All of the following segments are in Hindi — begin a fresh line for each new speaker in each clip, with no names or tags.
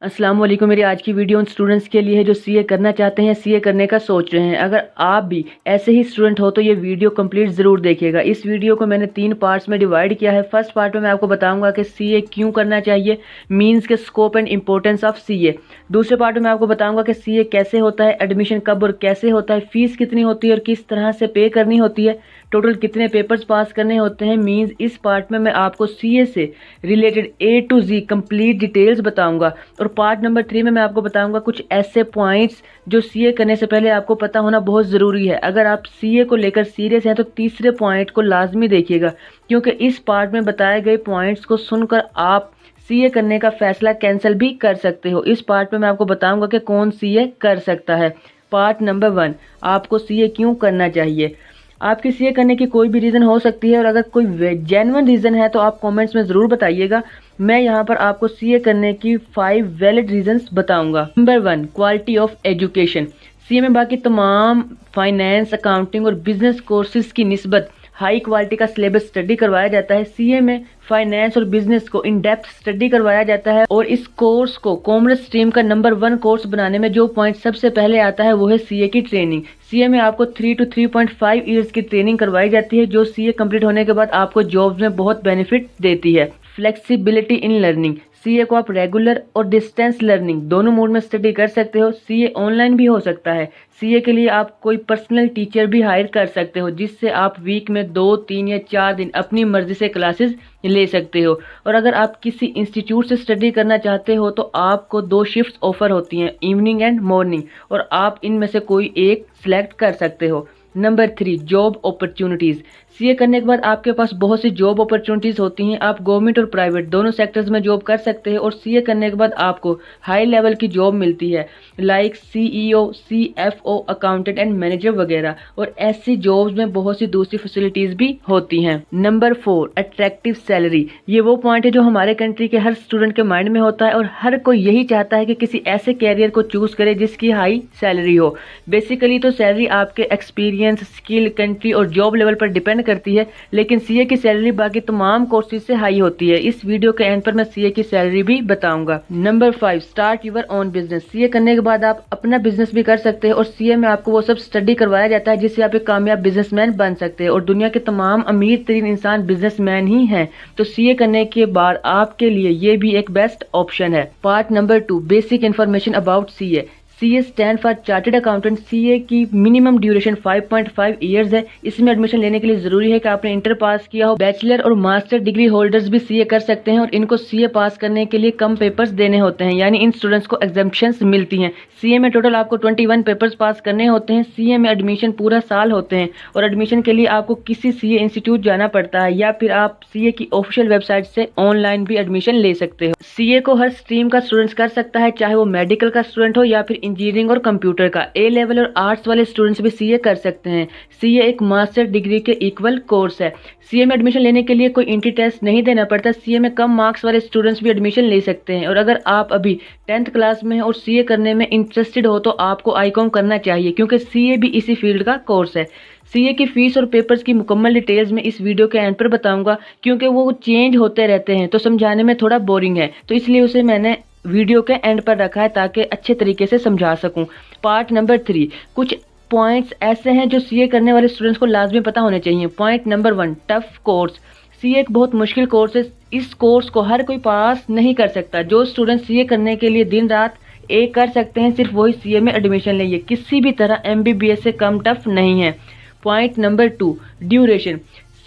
अस्सलाम वालेकुम। मेरी आज की वीडियो उन स्टूडेंट्स के लिए है जो सीए करना चाहते हैं, सीए करने का सोच रहे हैं। अगर आप भी ऐसे ही स्टूडेंट हो तो ये वीडियो कंप्लीट ज़रूर देखिएगा। इस वीडियो को मैंने 3 पार्ट्स में डिवाइड किया है। फर्स्ट पार्ट में मैं आपको बताऊंगा कि सीए क्यों करना चाहिए, मींस के scope and importance of CA. दूसरे पार्ट में मैं आपको बताऊंगा कि सीए कैसे होता है, एडमिशन कब और कैसे होता है, फीस कितनी होती है और किस तरह से पे करनी होती है, टोटल कितने पेपर्स पास करने होते हैं। मींस इस पार्ट में मैं आपको सीए से related A to Z complete details बताऊंगा। और पार्ट नंबर 3 में मैं आपको बताऊंगा कुछ ऐसे पॉइंट्स जो सीए करने से पहले आपको पता होना बहुत ज़रूरी है। अगर आप सीए को लेकर सीरियस हैं तो तीसरे पॉइंट को लाजमी देखिएगा, क्योंकि इस पार्ट में बताए गए पॉइंट्स को सुनकर आप सीए करने का फैसला कैंसिल भी कर सकते हो। इस पार्ट में मैं आपको बताऊंगा कि कौन सीए कर सकता है। पार्ट नंबर 1, आपको सीए क्यों करना चाहिए। आपकी सीए करने की कोई भी रीज़न हो सकती है, और अगर कोई जेन्युइन रीज़न है तो आप कमेंट्स में ज़रूर बताइएगा। मैं यहाँ पर आपको सीए करने की 5 वैलिड रीजंस बताऊंगा। Number 1, quality of education. CA में बाकी तमाम फाइनेंस, अकाउंटिंग और बिजनेस कोर्सेज की निस्बत हाई क्वालिटी का सिलेबस स्टडी करवाया जाता है। सीए में फाइनेंस और बिजनेस को इन डेप्थ स्टडी करवाया जाता है, और इस कोर्स को कॉमर्स स्ट्रीम का नंबर 1 कोर्स बनाने में जो पॉइंट सबसे पहले आता है वो है सीए की ट्रेनिंग। सीए में आपको 3 to 3.5 ईयर्स की ट्रेनिंग करवाई जाती है, जो सीए कंप्लीट होने के बाद आपको जॉब्स में बहुत बेनिफिट देती है। Flexibility in learning. सीए को आप रेगुलर और डिस्टेंस लर्निंग दोनों मोड में स्टडी कर सकते हो। सीए ऑनलाइन भी हो सकता है। सीए के लिए आप कोई पर्सनल टीचर भी हायर कर सकते हो, जिससे आप वीक में 2, 3 या 4 दिन अपनी मर्जी से क्लासेस ले सकते हो। और अगर आप किसी इंस्टीट्यूट से स्टडी करना चाहते हो तो आपको 2 शिफ्ट्स ऑफर होती हैं, इवनिंग एंड मॉर्निंग, और आप इनमें से कोई एक सिलेक्ट कर सकते हो। Number 3, job opportunities. सीए करने के बाद आपके पास बहुत सी जॉब अपॉर्चुनिटीज़ होती हैं। आप गवर्नमेंट और प्राइवेट दोनों सेक्टर्स में जॉब कर सकते हैं, और सीए करने के बाद आपको हाई लेवल की जॉब मिलती है, like CEO, CFO, accountant and manager वगैरह। और ऐसी जॉब्स में बहुत सी दूसरी फैसिलिटीज़ भी होती हैं। Number 4, attractive salary. ये वो पॉइंट है जो हमारे कंट्री के हर स्टूडेंट के माइंड में होता है, और हर कोई यही चाहता है कि किसी ऐसे कैरियर को चूज़ करे जिसकी हाई सैलरी हो। बेसिकली तो सैलरी आपके एक्सपीरियंस, स्किल, कंट्री और जॉब लेवल पर डिपेंड करती है, लेकिन सीए की सैलरी बाकी तमाम कोर्सेज से हाई होती है। इस वीडियो के एंड पर मैं सीए की सैलरी भी बताऊंगा। Number 5, start your own business. CA करने के बाद आप अपना बिजनेस भी कर सकते हैं, और सीए में आपको वो सब स्टडी करवाया जाता है जिससे आप एक कामयाब बिजनेसमैन बन सकते हैं। और दुनिया के तमाम अमीर तरीन इंसान बिजनेसमैन ही हैं, तो सीए करने के बाद आपके लिए ये भी एक बेस्ट ऑप्शन है। Part number 2, basic information about CA. CA stand for chartered accountant. CA की मिनिमम ड्यूरेशन 5.5 ईयर्स है। इसमें एडमिशन लेने के लिए जरूरी है कि आपने इंटर पास किया हो। बैचलर और मास्टर डिग्री होल्डर्स भी सीए कर सकते हैं, और इनको सीए पास करने के लिए कम पेपर्स देने होते हैं, यानी इन स्टूडेंट्स को एग्जाम्पशंस मिलती हैं। सीए में टोटल आपको 21 पेपर्स पास करने होते हैं। सीए में एडमिशन पूरा साल होते हैं, और एडमिशन के लिए आपको किसी सीए इंस्टीट्यूट जाना पड़ता है, या फिर आप सीए की ऑफिशियल वेबसाइट से ऑनलाइन भी एडमिशन ले सकते हो। सीए को हर स्ट्रीम का स्टूडेंट्स कर सकता है, चाहे वो मेडिकल का स्टूडेंट हो या फिर इंजीनियरिंग और कंप्यूटर का। ए लेवल और आर्ट्स वाले स्टूडेंट्स भी सीए कर सकते हैं। सीए एक मास्टर डिग्री के इक्वल कोर्स है। सीए में एडमिशन लेने के लिए कोई एंट्री टेस्ट नहीं देना पड़ता। सीए में कम मार्क्स वाले स्टूडेंट्स भी एडमिशन ले सकते हैं। और अगर आप अभी 10th क्लास में हैं और सीए करने में इंटरेस्टेड हो तो आपको आईकॉम करना चाहिए, क्योंकि सीए भी इसी फील्ड का कोर्स है। सीए की फीस और पेपर्स की मुकम्मल डिटेल्स में इस वीडियो के एंड पर बताऊंगा, क्योंकि वो चेंज होते रहते हैं तो समझाने में थोड़ा बोरिंग है, तो इसलिए उसे मैंने वीडियो के एंड पर रखा है ताकि अच्छे तरीके से समझा सकूं। पार्ट नंबर 3, कुछ पॉइंट्स ऐसे हैं जो सीए करने वाले स्टूडेंट्स को लाजमी पता होने चाहिए। Point number 1, tough course. CA एक बहुत मुश्किल कोर्स है। इस कोर्स को हर कोई पास नहीं कर सकता। जो स्टूडेंट सीए करने के लिए दिन रात एक कर सकते हैं, सिर्फ वही सीए में एडमिशन लेंगे। किसी भी तरह एमबीबीएस से कम टफ नहीं है। Point number 2, duration.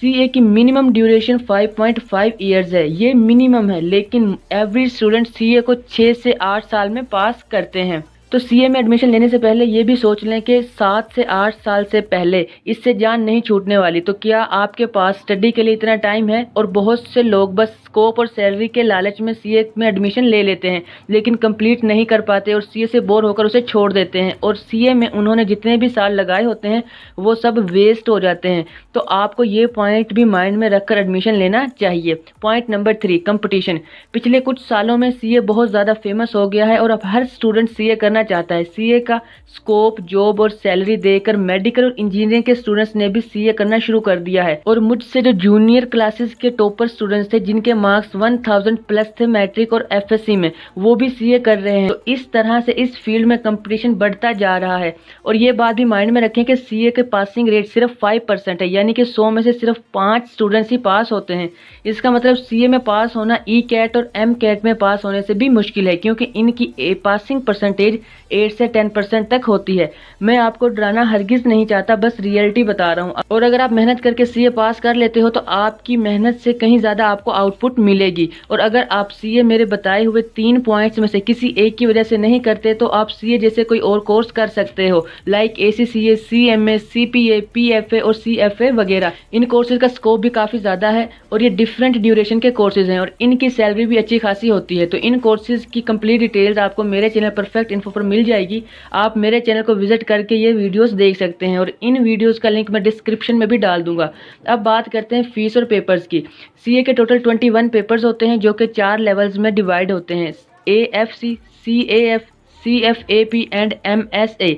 सीए की मिनिमम ड्यूरेशन 5.5 ईयर्स है। ये मिनिमम है, लेकिन एवरेज स्टूडेंट सीए को 6 से 8 साल में पास करते हैं। तो सीए में एडमिशन लेने से पहले ये भी सोच लें कि 7 से 8 साल से पहले इससे जान नहीं छूटने वाली। तो क्या आपके पास स्टडी के लिए इतना टाइम है? और बहुत से लोग बस स्कोप और सैलरी के लालच में सीए में एडमिशन ले लेते हैं, लेकिन कंप्लीट नहीं कर पाते और सीए से बोर होकर उसे छोड़ देते हैं, और सीए में उन्होंने जितने भी साल लगाए होते हैं वो सब वेस्ट हो जाते हैं। तो आपको ये पॉइंट भी माइंड में रखकर एडमिशन लेना चाहिए। Point number 3, competition. पिछले कुछ सालों में सीए बहुत ज़्यादा फेमस हो गया है, और अब हर स्टूडेंट सीए करना करना चाहता है। सीए का स्कोप, जॉब और सैलरी देखकर मेडिकल और इंजीनियरिंग के स्टूडेंट्स ने भी सीए करना शुरू कर दिया है। और मुझसे जो जूनियर क्लासेस के टॉपर स्टूडेंट्स थे जिनके मार्क्स 1000 प्लस थे मैट्रिक और एफएससी में, वो भी सीए कर रहे हैं। तो इस तरह से इस फील्ड में कंपटीशन बढ़ता जा रहा है। और ये बात भी माइंड में रखें कि सीए के पासिंग रेट सिर्फ 5% है, यानी कि 100 में से सिर्फ 5 स्टूडेंट्स ही पास होते हैं। इसका मतलब सीए में पास होना ई कैट और एम कैट में पास होने से भी मुश्किल है, क्योंकि इनकी पासिंग परसेंटेज 8 से 10% तक होती है। मैं आपको डराना हरगिज नहीं चाहता, बस रियलिटी बता रहा हूँ। और अगर आप मेहनत करके सीए पास कर लेते हो तो आपकी मेहनत से कहीं ज़्यादा आपको आउटपुट मिलेगी। और अगर आप सीए मेरे बताए हुए 3 पॉइंट्स में से किसी एक की वजह से नहीं करते तो आप सीए जैसे कोई और कोर्स कर सकते हो, like ACCA, CMA, CPA, PFA और सीएफए वगैरह। इन कोर्सेज का स्कोप भी काफ़ी ज़्यादा है और ये डिफरेंट ड्यूरेशन के कोर्सेज हैं और इनकी सैलरी भी अच्छी खासी होती है। तो इन कोर्सेज की कंप्लीट डिटेल्स आपको मेरे चैनल परफेक्ट इन्फो पर मिल जाएगी। आप मेरे चैनल को विजिट करके ये वीडियोस देख सकते हैं और इन वीडियोस का लिंक मैं डिस्क्रिप्शन में भी डाल दूंगा। अब बात करते हैं फीस और पेपर्स की। सीए के टोटल 21 पेपर्स होते हैं जो कि 4 लेवल्स में डिवाइड होते हैं, AFC, CAF, CFAP and MSA.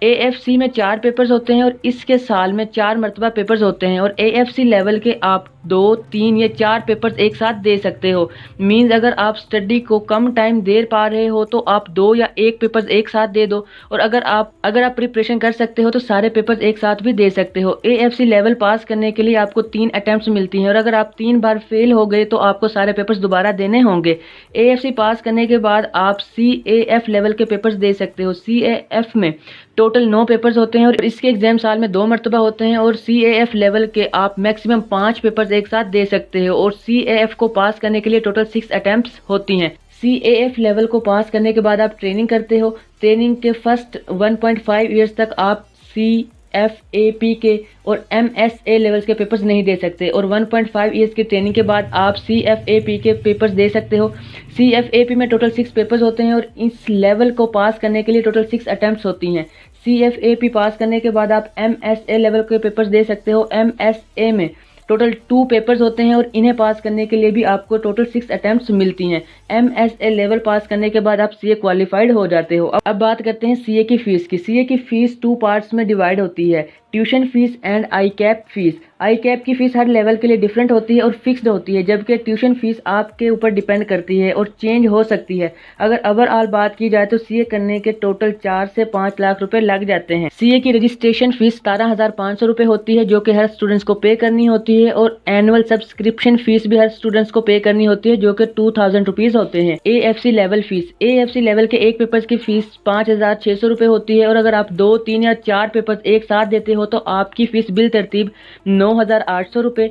AFC में 4 पेपर्स होते हैं और इसके साल में 4 मरतबा पेपर्स होते हैं। और एएफसी लेवल के आप 2, 3 या 4 पेपर्स एक साथ दे सकते हो। मींस अगर आप स्टडी को कम टाइम दे पा रहे हो तो आप 2 या 1 पेपर्स एक साथ दे दो। और अगर आप प्रिपरेशन कर सकते हो तो सारे पेपर्स एक साथ भी दे सकते हो। एएफसी लेवल पास करने के लिए आपको 3 अटेम्प्ट्स मिलती हैं और अगर आप 3 बार फेल हो गए तो आपको सारे पेपर्स दोबारा देने होंगे। एएफसी पास करने के बाद आप सीएएफ लेवल के पेपर्स दे सकते हो। सीएएफ में टोटल 9 पेपर्स होते हैं और इसके एग्जाम साल में 2 मरतबा होते हैं। और सीएएफ लेवल के आप मैक्सिमम 5 पेपर्स एक साथ दे सकते हो। और सीएएफ को पास करने के लिए टोटल 6 अटेम्प्ट्स होती हैं। सीएएफ लेवल को पास करने के बाद आप ट्रेनिंग करते हो। ट्रेनिंग के फर्स्ट 1.5 ईयर्स तक आप सीएफएपी के और एमएसए लेवल्स के पेपर्स नहीं दे सकते और 1.5 ईयर्स की ट्रेनिंग के बाद आप सीएफएपी के पेपर्स दे सकते हो। सीएफएपी में टोटल 6 पेपर्स होते हैं और इस लेवल को पास करने के लिए टोटल 6 अटेम्प्ट्स होती हैं। सीएफएपी पास करने के बाद आप एमएसए लेवल के पेपर्स दे सकते हो। एमएसए में टोटल 2 पेपर्स होते हैं और इन्हें पास करने के लिए भी आपको टोटल 6 अटेम्प्ट्स मिलती हैं। एमएसए लेवल पास करने के बाद आप सीए क्वालिफाइड हो जाते हो। अब बात करते हैं सीए की फीस की। सीए की फीस 2 पार्ट्स में डिवाइड होती है, tuition fees and I cap fees. I cap की फीस हर लेवल के लिए डिफरेंट होती है और फिक्स्ड होती है, जबकि ट्यूशन फीस आपके ऊपर डिपेंड करती है और चेंज हो सकती है। अगर ओवरऑल बात की जाए तो सीए करने के टोटल 4 से 5 लाख रुपए लग जाते हैं। सीए की रजिस्ट्रेशन फीस 17,500 रुपए होती है जो कि हर स्टूडेंट्स को पे करनी होती है और एनुअल सब्सक्रिप्शन फीस भी हर स्टूडेंट्स को पे करनी होती है जो कि 2000 रुपीज होते हैं। AFC level fees, AFC level के एक पेपर की फीस 5600 रुपए होती है और अगर आप 2, 3 या 4 पेपर एक साथ देते हो तो आपकी फीस बिल तरतीब 9,800 रुपए,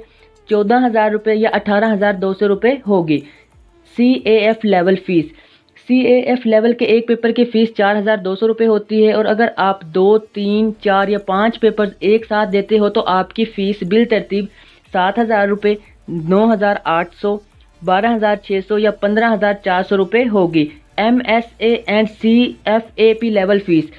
14,000 रुपए या 18,200 रुपए होगी। CAF level fees, CAF level के एक पेपर की फीस 4,200 रुपए होती है और अगर आप 2, 3, 4 या 5 पेपर एक साथ देते हो तो आपकी फीस बिल तरतीब 7,000 रुपए, 9,800, 12,600 या 15,400 रुपए होगी। MSA and CFAP level fees,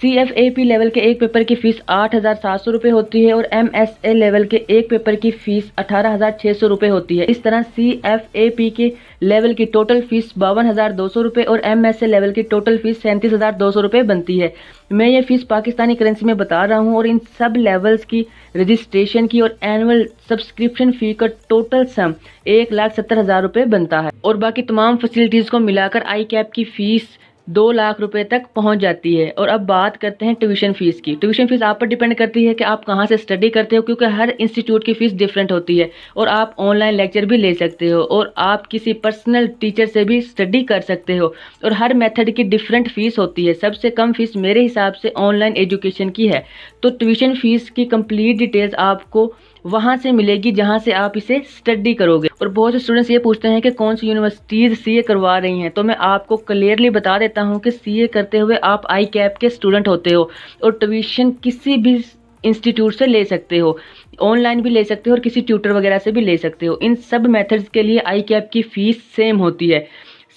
CFAP level के एक पेपर की फीस 8,700 रुपए होती है और एमएसए लेवल के एक पेपर की फीस 18,600 रुपए होती है। इस तरह सीएफएपी के लेवल की टोटल फीस 52,200 रुपए और एमएसए लेवल की टोटल फीस 37,200 रुपए बनती है। मैं ये फीस पाकिस्तानी करेंसी में बता रहा हूँ और इन सब लेवल्स की रजिस्ट्रेशन की और एनुअल सब्सक्रिप्शन फी का टोटल सम 1,70,000 रुपए बनता है और बाकी तमाम फैसिलिटीज़ को मिलाकर आई कैप की फीस 2 लाख रुपए तक पहुंच जाती है। और अब बात करते हैं ट्यूशन फीस की। ट्यूशन फीस आप पर डिपेंड करती है कि आप कहां से स्टडी करते हो, क्योंकि हर इंस्टीट्यूट की फीस डिफरेंट होती है और आप ऑनलाइन लेक्चर भी ले सकते हो और आप किसी पर्सनल टीचर से भी स्टडी कर सकते हो और हर मेथड की डिफरेंट फीस होती है। सबसे कम फीस मेरे हिसाब से ऑनलाइन एजुकेशन की है। तो ट्यूशन फीस की कंप्लीट डिटेल्स आपको वहाँ से मिलेगी जहाँ से आप इसे स्टडी करोगे। और बहुत से स्टूडेंट्स ये पूछते हैं कि कौन सी यूनिवर्सिटीज़ सीए करवा रही हैं, तो मैं आपको क्लियरली बता देता हूँ कि सीए करते हुए आप आई कैप के स्टूडेंट होते हो और ट्यूशन किसी भी इंस्टीट्यूट से ले सकते हो, ऑनलाइन भी ले सकते हो और किसी ट्यूटर वगैरह से भी ले सकते हो। इन सब मेथड्स के लिए आई कैप की फ़ीस सेम होती है।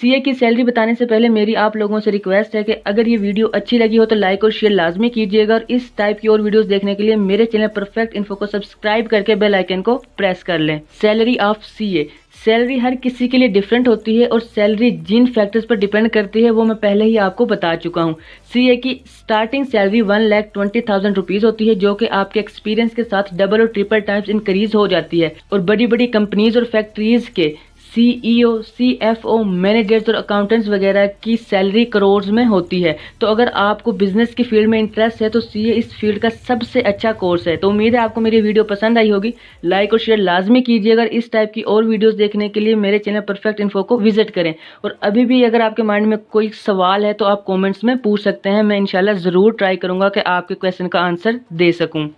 सीए की सैलरी बताने से पहले मेरी आप लोगों से रिक्वेस्ट है कि अगर ये वीडियो अच्छी लगी हो तो लाइक और शेयर लाजमी कीजिएगा, और इस टाइप की और वीडियोस देखने के लिए मेरे चैनल परफेक्ट इन्फो को सब्सक्राइब करके बेल आइकन को प्रेस कर लें। Salary of CA. सैलरी हर किसी के लिए डिफरेंट होती है और सैलरी जिन फैक्टर्स पर डिपेंड करती है वो मैं पहले ही आपको बता चुका हूँ। सीए की स्टार्टिंग सैलरी 1,20,000 रुपीज़ होती है, जो कि आपके एक्सपीरियंस के साथ डबल और ट्रिपल टाइम्स इंक्रीज हो जाती है। और बड़ी बड़ी कंपनीज और फैक्ट्रीज के सीईओ, सीएफओ, मैनेजर्स और अकाउंटेंट्स वगैरह की सैलरी करोड़ में होती है। तो अगर आपको बिजनेस की फील्ड में इंटरेस्ट है तो सीए इस फील्ड का सबसे अच्छा कोर्स है। तो उम्मीद है आपको मेरी वीडियो पसंद आई होगी। लाइक और शेयर लाजमी कीजिएगा। इस टाइप की और वीडियोस देखने के लिए मेरे चैनल परफेक्ट इन्फो को विजिट करें। और अभी भी अगर आपके माइंड में कोई सवाल है तो आप कॉमेंट्स में पूछ सकते हैं। मैं इंशाल्लाह ज़रूर ट्राई करूँगा कि आपके क्वेश्चन का आंसर दे सकूँ।